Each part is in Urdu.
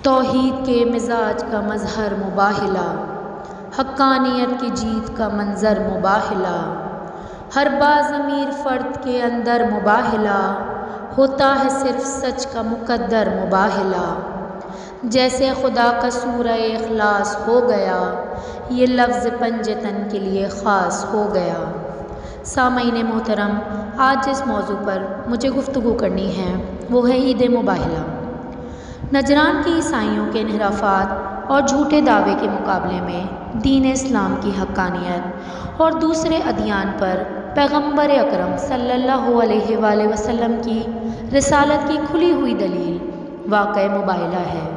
توحید کے مزاج کا مظہر مباہلہ، حقانیت کی جیت کا منظر مباہلہ، ہر باضمیر فرد کے اندر مباہلہ، ہوتا ہے صرف سچ کا مقدر مباہلہ۔ جیسے خدا کا سورہ اخلاص ہو گیا، یہ لفظ پنجتن کے لیے خاص ہو گیا۔ سامعین محترم، آج جس موضوع پر مجھے گفتگو کرنی ہے وہ ہے عید مباہلہ۔ نجران کے عیسائیوں کے انحرافات اور جھوٹے دعوے کے مقابلے میں دین اسلام کی حقانیت اور دوسرے ادیان پر پیغمبر اکرم صلی اللہ علیہ وآلہ وسلم کی رسالت کی کھلی ہوئی دلیل واقع مباہلہ ہے،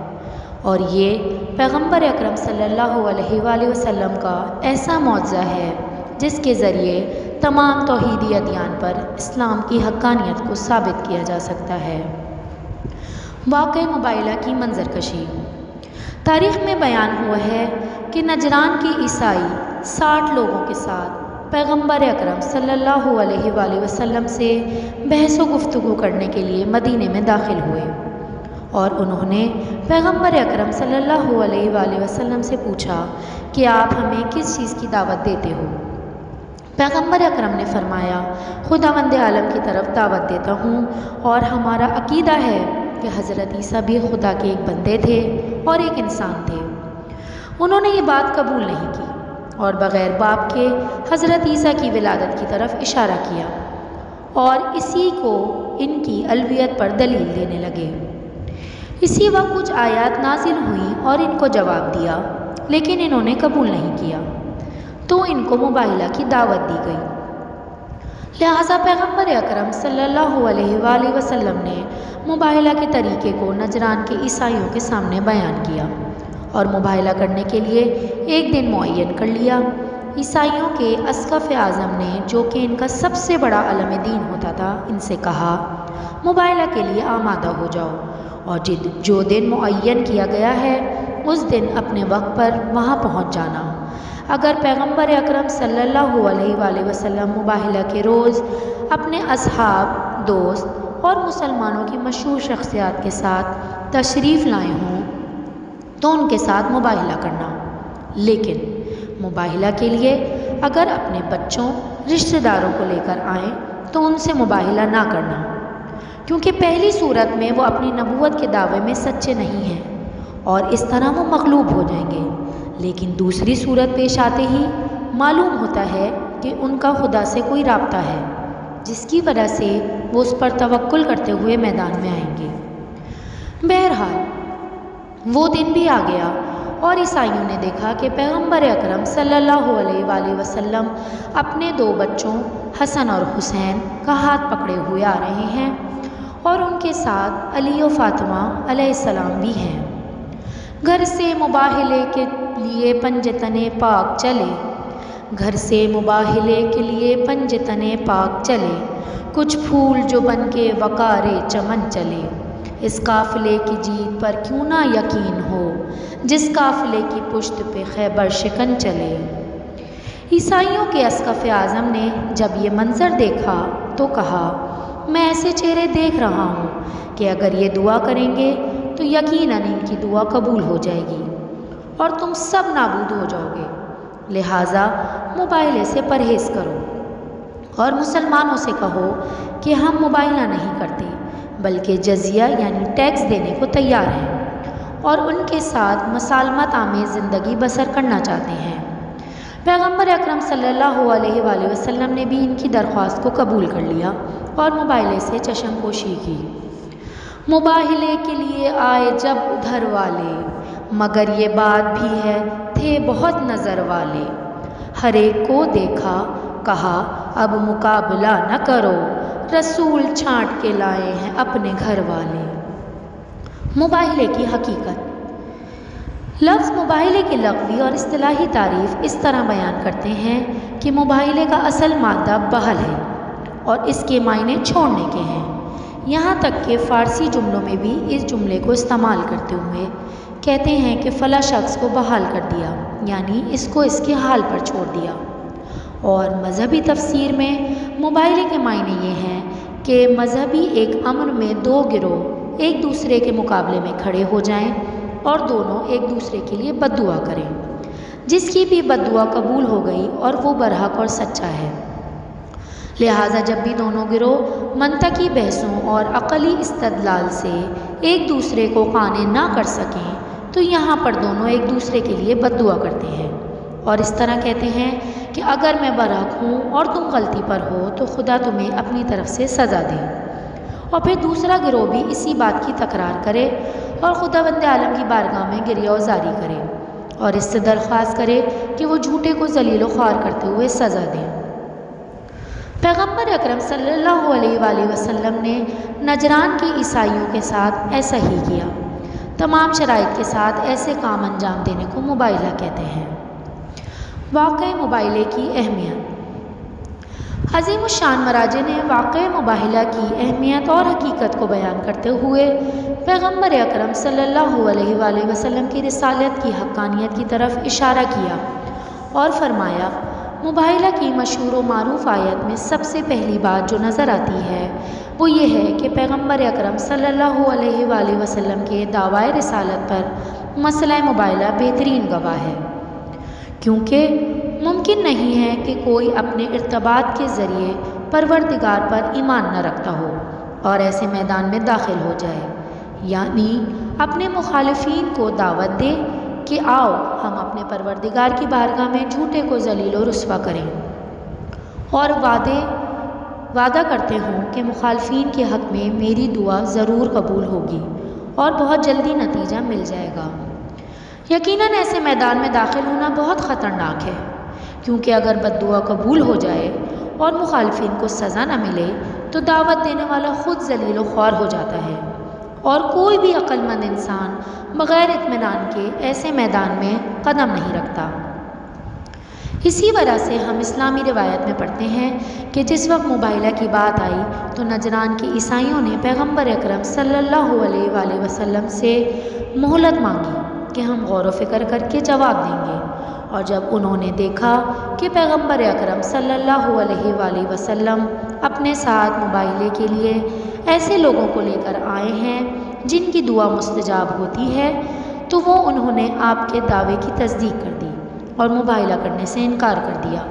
اور یہ پیغمبر اکرم صلی اللہ علیہ وآلہ وسلم کا ایسا معجزہ ہے جس کے ذریعے تمام توحیدی ادیان پر اسلام کی حقانیت کو ثابت کیا جا سکتا ہے۔ واقع مباہلہ کی منظر کشی۔ تاریخ میں بیان ہوا ہے کہ نجران کے عیسائی 60 لوگوں کے ساتھ پیغمبر اکرم صلی اللہ علیہ وآلہ وسلم سے بحث و گفتگو کرنے کے لیے مدینے میں داخل ہوئے، اور انہوں نے پیغمبر اکرم صلی اللہ علیہ وآلہ وسلم سے پوچھا کہ آپ ہمیں کس چیز کی دعوت دیتے ہو؟ پیغمبر اکرم نے فرمایا، خداوند عالم کی طرف دعوت دیتا ہوں، اور ہمارا عقیدہ ہے کہ حضرت عیسیٰ بھی خدا کے ایک بندے تھے اور ایک انسان تھے۔ انہوں نے یہ بات قبول نہیں کی اور بغیر باپ کے حضرت عیسیٰ کی ولادت کی طرف اشارہ کیا، اور اسی کو ان کی الوہیت پر دلیل دینے لگے۔ اسی وقت کچھ آیات نازل ہوئیں اور ان کو جواب دیا، لیکن انہوں نے قبول نہیں کیا، تو ان کو مباہلہ کی دعوت دی گئی۔ لہٰذا پیغمبر اکرم صلی اللہ علیہ وآلہ وسلم نے مباہلہ کے طریقے کو نجران کے عیسائیوں کے سامنے بیان کیا اور مباہلہ کرنے کے لیے ایک دن معین کر لیا۔ عیسائیوں کے اسقف اعظم نے، جو کہ ان کا سب سے بڑا علم دین ہوتا تھا، ان سے کہا، مباہلہ کے لیے آمادہ ہو جاؤ، اور جو دن معین کیا گیا ہے اس دن اپنے وقت پر وہاں پہنچ جانا۔ اگر پیغمبر اکرم صلی اللہ علیہ وآلہ وسلم مباہلہ کے روز اپنے اصحاب، دوست اور مسلمانوں کی مشہور شخصیات کے ساتھ تشریف لائے ہوں تو ان کے ساتھ مباہلہ کرنا، لیکن مباہلہ کے لیے اگر اپنے بچوں، رشتہ داروں کو لے کر آئیں تو ان سے مباہلہ نہ کرنا، کیونکہ پہلی صورت میں وہ اپنی نبوت کے دعوے میں سچے نہیں ہیں اور اس طرح وہ مغلوب ہو جائیں گے، لیکن دوسری صورت پیش آتے ہی معلوم ہوتا ہے کہ ان کا خدا سے کوئی رابطہ ہے، جس کی وجہ سے وہ اس پر توکل کرتے ہوئے میدان میں آئیں گے۔ بہرحال وہ دن بھی آ گیا اور عیسائیوں نے دیکھا کہ پیغمبر اکرم صلی اللہ علیہ وآلہ وسلم اپنے 2 بچوں حسن اور حسین کا ہاتھ پکڑے ہوئے آ رہے ہیں، اور ان کے ساتھ علی و فاطمہ علیہ السلام بھی ہیں۔ گھر سے مباہلے کے لیے پنجتن پاک چلے، گھر سے مباہلے کے لیے پنجتن پاک چلے، کچھ پھول جو بن کے وقار چمن چلے، اس قافلے کی جیت پر کیوں نہ یقین ہو، جس قافلے کی پشت پہ خیبر شکن چلے۔ عیسائیوں کے اسقف اعظم نے جب یہ منظر دیکھا تو کہا، میں ایسے چہرے دیکھ رہا ہوں کہ اگر یہ دعا کریں گے تو یقیناً ان کی دعا قبول ہو جائے گی اور تم سب نابود ہو جاؤ گے، لہٰذا مباہلے سے پرہیز کرو، اور مسلمانوں سے کہو کہ ہم مباہلہ نہیں کرتے بلکہ جزیہ یعنی ٹیکس دینے کو تیار ہیں، اور ان کے ساتھ مسالمت آمیز زندگی بسر کرنا چاہتے ہیں۔ پیغمبر اکرم صلی اللہ علیہ وآلہ وسلم نے بھی ان کی درخواست کو قبول کر لیا اور مباہلے سے چشم پوشی کی۔ مباہلے کے لیے آئے جب ادھر والے، مگر یہ بات بھی ہے تھے بہت نظر والے، ہر ایک کو دیکھا کہا اب مقابلہ نہ کرو، رسول چھانٹ کے لائے ہیں اپنے گھر والے۔ مباہلے کی حقیقت۔ لفظ مباہلے کی لغوی اور اصطلاحی تعریف اس طرح بیان کرتے ہیں کہ مباہلے کا اصل مادہ بہل ہے اور اس کے معنی چھوڑنے کے ہیں، یہاں تک کہ فارسی جملوں میں بھی اس جملے کو استعمال کرتے ہوئے کہتے ہیں کہ فلاں شخص کو بحال کر دیا، یعنی اس کو اس کے حال پر چھوڑ دیا۔ اور مذہبی تفسیر میں مباہلے کے معنی یہ ہیں کہ مذہبی ایک امر میں 2 گروہ ایک دوسرے کے مقابلے میں کھڑے ہو جائیں اور دونوں ایک دوسرے کے لیے بد دعا کریں۔ جس کی بھی بد دعا قبول ہو گئی اور وہ برحق اور سچا ہے۔ لہٰذا جب بھی دونوں گروہ منطقی بحثوں اور عقلی استدلال سے ایک دوسرے کو قانع نہ کر سکیں تو یہاں پر دونوں ایک دوسرے کے لیے بد دعا کرتے ہیں اور اس طرح کہتے ہیں کہ اگر میں برحق ہوں اور تم غلطی پر ہو تو خدا تمہیں اپنی طرف سے سزا دے، اور پھر دوسرا گروہ بھی اسی بات کی تکرار کرے اور خداوند عالم کی بارگاہ میں گریہ وزاری کرے اور اس سے درخواست کرے کہ وہ جھوٹے کو ذلیل و خوار کرتے ہوئے سزا دیں۔ پیغمبر اکرم صلی اللہ علیہ وآلہ وسلم نے نجران کی عیسائیوں کے ساتھ ایسا ہی کیا۔ تمام شرائط کے ساتھ ایسے کام انجام دینے کو مباہلہ کہتے ہیں۔ واقع مباہلے کی اہمیت۔ عظیم الشان مراجع نے واقع مباہلہ کی اہمیت اور حقیقت کو بیان کرتے ہوئے پیغمبر اکرم صلی اللہ علیہ وآلہ وسلم کی رسالت کی حقانیت کی طرف اشارہ کیا اور فرمایا، مباہلہ کی مشہور و معروف آیت میں سب سے پہلی بات جو نظر آتی ہے وہ یہ ہے کہ پیغمبر اکرم صلی اللہ علیہ وآلہ وسلم کے دعویٰ رسالت پر مسئلہ مباہلہ بہترین گواہ ہے، کیونکہ ممکن نہیں ہے کہ کوئی اپنے ارتباط کے ذریعے پروردگار پر ایمان نہ رکھتا ہو اور ایسے میدان میں داخل ہو جائے، یعنی اپنے مخالفین کو دعوت دے کہ آؤ ہم اپنے پروردگار کی بارگاہ میں جھوٹے کو ذلیل و رسوا کریں، اور وعدہ کرتے ہوں کہ مخالفین کے حق میں میری دعا ضرور قبول ہوگی اور بہت جلدی نتیجہ مل جائے گا۔ یقیناً ایسے میدان میں داخل ہونا بہت خطرناک ہے، کیونکہ اگر بد دعا قبول ہو جائے اور مخالفین کو سزا نہ ملے تو دعوت دینے والا خود ذلیل و خوار ہو جاتا ہے، اور کوئی بھی عقل مند انسان بغیر اطمینان کے ایسے میدان میں قدم نہیں رکھتا۔ اسی وجہ سے ہم اسلامی روایت میں پڑھتے ہیں کہ جس وقت مباہلہ کی بات آئی تو نجران کے عیسائیوں نے پیغمبر اکرم صلی اللہ علیہ وآلہ وسلم سے مہلت مانگی کہ ہم غور و فکر کر کے جواب دیں گے، اور جب انہوں نے دیکھا کہ پیغمبر اکرم صلی اللہ علیہ وآلہ وسلم اپنے ساتھ مباہلے کے لیے ایسے لوگوں کو لے کر آئے ہیں جن کی دعا مستجاب ہوتی ہے، تو وہ انہوں نے آپ کے دعوے کی تصدیق کر دی اور مباہلہ کرنے سے انکار کر دیا۔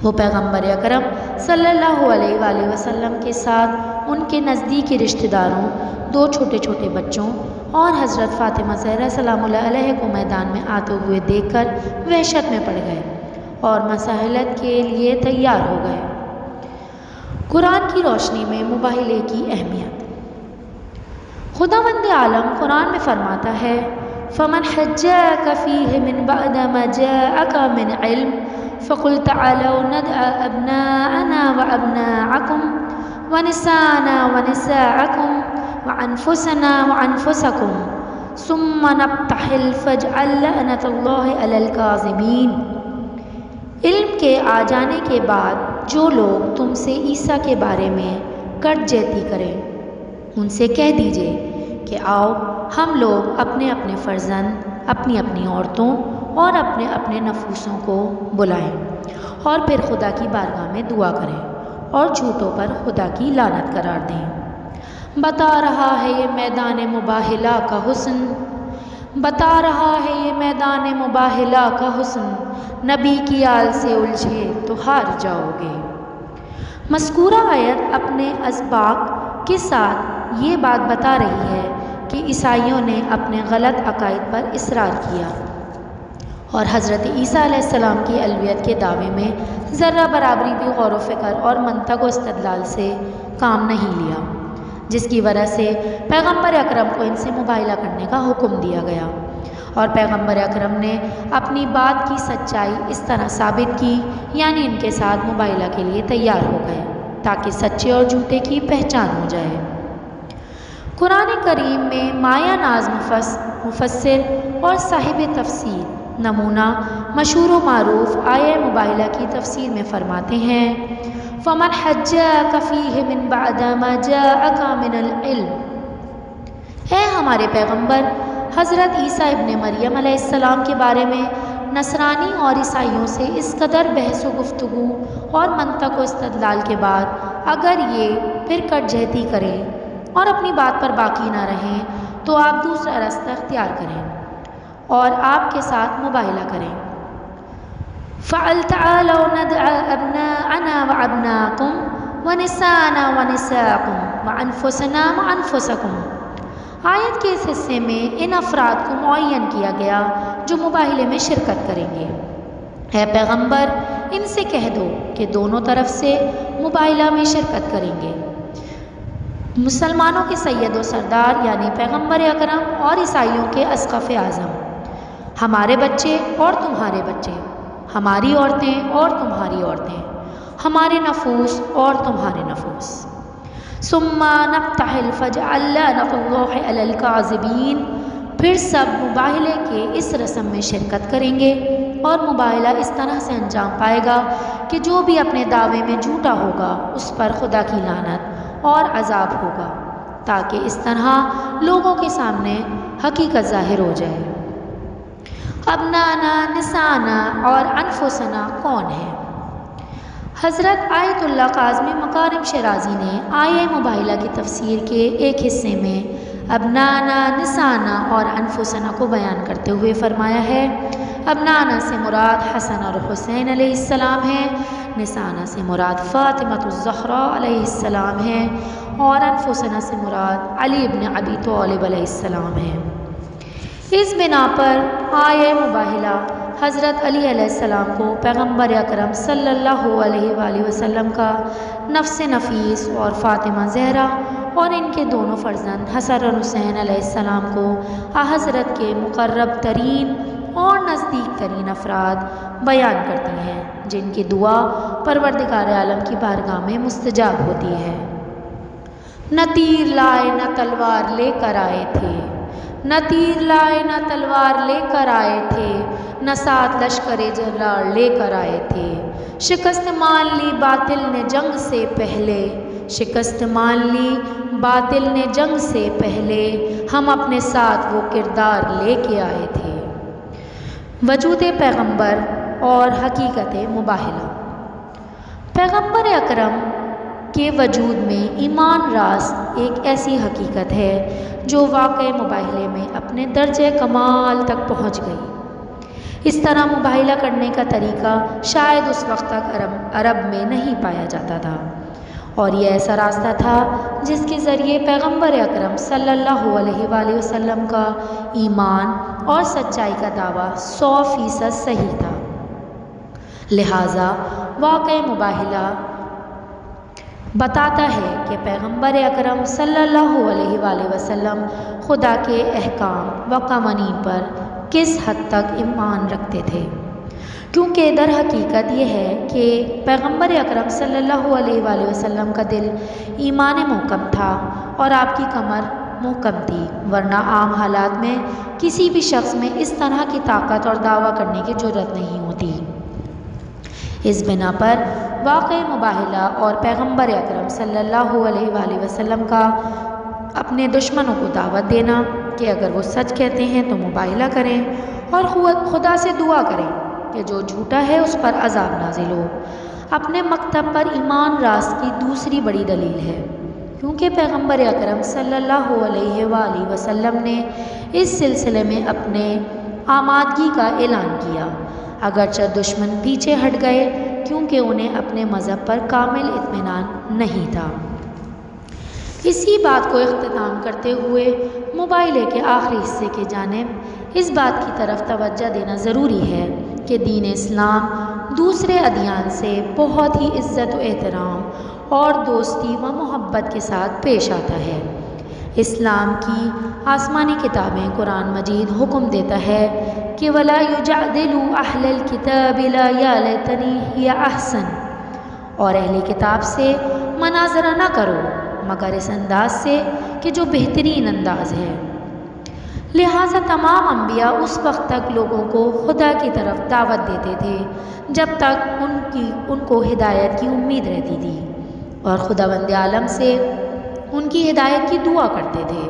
وہ پیغمبر اکرم صلی اللہ علیہ وآلہ وسلم کے ساتھ ان کے نزدیکی رشتہ داروں، 2 چھوٹے چھوٹے بچوں اور حضرت فاطمہ زہرا سلام اللہ علیہ کو میدان میں آتے ہوئے دیکھ کر وحشت میں پڑ گئے اور مساحلت کے لیے تیار ہو گئے۔ قرآن کی روشنی میں مباہلے کی اہمیت۔ خداوند عالم قرآن میں فرماتا ہے، فَمَنْ حَجَّاكَ فِيهِ مِنْ بَعْدَ مَا جَاءَكَ مِنْ عِلْمٍ فَقُلْ تَعَالَوْا نَدْعُ أَبْنَاءَنَا وَأَبْنَاءَكُمْ وَنِسَاءَنَا وَنِسَاءَكُمْ وَأَنفُسَنَا وَأَنفُسَكُمْ ثُمَّ نَبْتَهِلْ فَاجْعَلْ لَعْنَةَ اللَّهِ عَلَى الْكَاذِبِينَ۔ علم کے آ جانے کے بعد جو لوگ تم سے عیسیٰ کے بارے میں کٹ جہتی کریں ان سے کہہ دیجئے کہ آؤ ہم لوگ اپنے اپنے فرزند، اپنی اپنی عورتوں اور اپنے اپنے نفوسوں کو بلائیں اور پھر خدا کی بارگاہ میں دعا کریں اور جھوٹوں پر خدا کی لعنت قرار دیں۔ بتا رہا ہے یہ میدان مباہلہ کا حسن، بتا رہا ہے یہ میدان مباہلہ کا حسن، نبی کی آل سے الجھے تو ہار جاؤ گے۔ مذکورہ آیت اپنے اسباق کے ساتھ یہ بات بتا رہی ہے کہ عیسائیوں نے اپنے غلط عقائد پر اصرار کیا اور حضرت عیسیٰ علیہ السلام کی الوہیت کے دعوے میں ذرہ برابری بھی غور و فکر اور منطق و استدلال سے کام نہیں لیا، جس کی وجہ سے پیغمبر اکرم کو ان سے مباہلہ کرنے کا حکم دیا گیا، اور پیغمبر اکرم نے اپنی بات کی سچائی اس طرح ثابت کی، یعنی ان کے ساتھ مباہلہ کے لیے تیار ہو گئے تاکہ سچے اور جھوٹے کی پہچان ہو جائے۔ قرآن کریم میں مایہ ناز مفسر اور صاحب تفسیر نمونہ مشہور و معروف آیہ مباہلہ کی تفسیر میں فرماتے ہیں، فَمَنْ حَجَّاكَ فِيهِ مِنْ بَعْدَ مَا جَاءَكَ مِنَ الْعِلْمِ۔ اے ہمارے پیغمبر، حضرت عیسیٰ ابن مریم علیہ السلام کے بارے میں نصرانی اور عیسائیوں سے اس قدر بحث و گفتگو اور منطق و استدلال کے بعد اگر یہ پھر کٹ جہتی کریں اور اپنی بات پر باقی نہ رہیں تو آپ دوسرا راستہ اختیار کریں اور آپ کے ساتھ مباہلہ کریں۔ فَعَلْ تَعَالَوْا نَدْعَ أَبْنَاءَنَا وَأَبْنَاءَكُمْ وَنِسَاءَنَا وَنِسَاءَكُمْ وَأَنفُسَنَا وَأَنفُسَكُمْ۔ آیت کے اس حصے میں ان افراد کو معین کیا گیا جو مباہلے میں شرکت کریں گے۔ اے پیغمبر ان سے کہہ دو کہ دونوں طرف سے مباہلہ میں شرکت کریں گے۔ مسلمانوں کے سید و سردار یعنی پیغمبر اکرم اور عیسائیوں کے اسقف اعظم، ہمارے بچے اور تمہارے بچے، ہماری عورتیں اور تمہاری عورتیں، ہمارے نفوس اور تمہارے نفوس۔ ثم نبتہل فجعل لعنۃ اللہ علی الکاذبین، پھر سب مباہلے کے اس رسم میں شرکت کریں گے اور مباہلہ اس طرح سے انجام پائے گا کہ جو بھی اپنے دعوے میں جھوٹا ہوگا اس پر خدا کی لعنت اور عذاب ہوگا، تاکہ اس طرح لوگوں کے سامنے حقیقت ظاہر ہو جائے۔ ابنانا، نسانا اور انفسنا کون ہے؟ حضرت آیت اللہ کاظمی مکارم شیرازی نے آیہ مباہلہ کی تفسیر کے ایک حصے میں ابنانا، نسانا اور انفسنا کو بیان کرتے ہوئے فرمایا ہے، ابنانا سے مراد حسن اور حسین علیہ السلام ہیں، نسانا سے مراد فاطمہ الزہراء علیہ السلام ہیں، اور انفسنا سے مراد علی ابن ابی طالب علیہ السلام ہیں۔ اس بنا پر آیہ مباہلہ حضرت علی علیہ السلام کو پیغمبر اکرم صلی اللہ علیہ وآلہ وسلم کا نفس نفیس اور فاطمہ زہرا اور ان کے دونوں فرزند حسن اور حسین علیہ السلام کو حضرت کے مقرب ترین اور نزدیک ترین افراد بیان کرتی ہیں، جن کی دعا پروردگار عالم کی بارگاہ میں مستجاب ہوتی ہے۔ نہ تیر لائے نہ تلوار لے کر آئے تھے، نہ تیر لائے نہ تلوار لے کر آئے تھے، نہ ساتھ لشکر جرار لے کر آئے تھے۔ شکست مان لی باطل نے جنگ سے پہلے، شکست مان لی باطل نے جنگ سے پہلے، ہم اپنے ساتھ وہ کردار لے کے آئے تھے۔ وجود پیغمبر اور حقیقت مباہلہ۔ پیغمبر اکرم کے وجود میں ایمان راست ایک ایسی حقیقت ہے جو واقع مباہلے میں اپنے درجہ کمال تک پہنچ گئی۔ اس طرح مباہلہ کرنے کا طریقہ شاید اس وقت تک عرب میں نہیں پایا جاتا تھا، اور یہ ایسا راستہ تھا جس کے ذریعے پیغمبر اکرم صلی اللہ علیہ وآلہ وسلم کا ایمان اور سچائی کا دعویٰ 100% صحیح تھا۔ لہٰذا واقع مباہلہ بتاتا ہے کہ پیغمبر اکرم صلی اللہ علیہ وآلہ وسلم خدا کے احکام و قوانین پر کس حد تک ایمان رکھتے تھے، کیونکہ در حقیقت یہ ہے کہ پیغمبر اکرم صلی اللہ علیہ وآلہ وسلم کا دل ایمان محکم تھا اور آپ کی کمر محکم تھی، ورنہ عام حالات میں کسی بھی شخص میں اس طرح کی طاقت اور دعویٰ کرنے کی جرات نہیں ہوتی۔ اس بنا پر واقع مباہلہ اور پیغمبر اکرم صلی اللہ علیہ وآلہ وسلم کا اپنے دشمنوں کو دعوت دینا کہ اگر وہ سچ کہتے ہیں تو مباہلہ کریں اور خدا سے دعا کریں کہ جو جھوٹا ہے اس پر عذاب نازل ہو، اپنے مکتب پر ایمان راست کی دوسری بڑی دلیل ہے، کیونکہ پیغمبر اکرم صلی اللہ علیہ وآلہ وسلم نے اس سلسلے میں اپنے آمادگی کا اعلان کیا، اگرچہ دشمن پیچھے ہٹ گئے کیونکہ انہیں اپنے مذہب پر کامل اطمینان نہیں تھا۔ اسی بات کو اختتام کرتے ہوئے مباہلے کے آخری حصے کی جانب اس بات کی طرف توجہ دینا ضروری ہے کہ دین اسلام دوسرے ادیان سے بہت ہی عزت و احترام اور دوستی و محبت کے ساتھ پیش آتا ہے۔ اسلام کی آسمانی کتابیں قرآن مجید حکم دیتا ہے کہ وَلَا يُجَادِلُوا أَهْلَ الْكِتَابِ لَا يَا لَيْتَنِي هِيَ أَحْسَنُ، اور اہل کتاب سے مناظرہ نہ کرو مگر اس انداز سے کہ جو بہترین انداز ہے۔ لہٰذا تمام انبیاء اس وقت تک لوگوں کو خدا کی طرف دعوت دیتے تھے جب تک ان کو ہدایت کی امید رہتی تھی، اور خداوند عالم سے ان کی ہدایت کی دعا کرتے تھے۔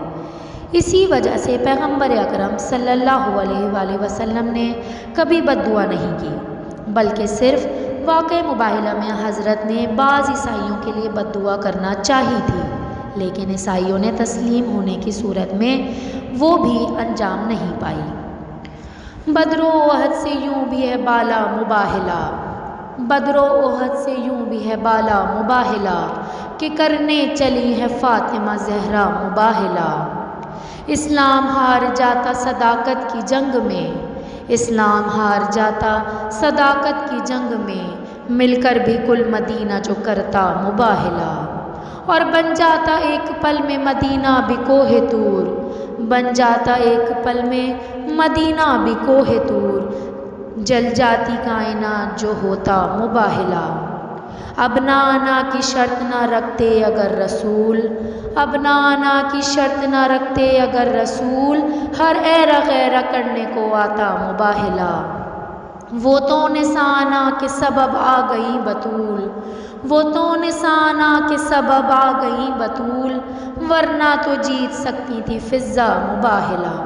اسی وجہ سے پیغمبر اکرم صلی اللہ علیہ وآلہ وسلم نے کبھی بد دعا نہیں کی، بلکہ صرف واقع مباہلہ میں حضرت نے بعض عیسائیوں کے لیے بد دعا کرنا چاہی تھی، لیکن عیسائیوں نے تسلیم ہونے کی صورت میں وہ بھی انجام نہیں پائی۔ بدر و احد سے یوں بھی ہے بالا مباہلہ، بدر و احد سے یوں بھی ہے بالا مباہلہ، کہ کرنے چلی ہے فاطمہ زہرا مباہلہ۔ اسلام ہار جاتا صداقت کی جنگ میں، اسلام ہار جاتا صداقت کی جنگ میں، مل کر بھی کل مدینہ جو کرتا مباہلہ، اور بن جاتا ایک پل میں مدینہ بھی کوہ طور، بن جاتا ایک پل میں مدینہ بھی کوہ طور، جل جاتی کائنات جو ہوتا مباہلہ۔ اب نہ آنا کی شرط نہ رکھتے اگر رسول، اب نہ آنا کی شرط نہ رکھتے اگر رسول، ہر ایرا غیرہ کرنے کو آتا مباہلہ۔ وہ تو نسانا کے سبب آ گئی بطول، وہ تو نسانا کے سبب آ گئی بطول، ورنہ تو جیت سکتی تھی فضہ مباہلہ۔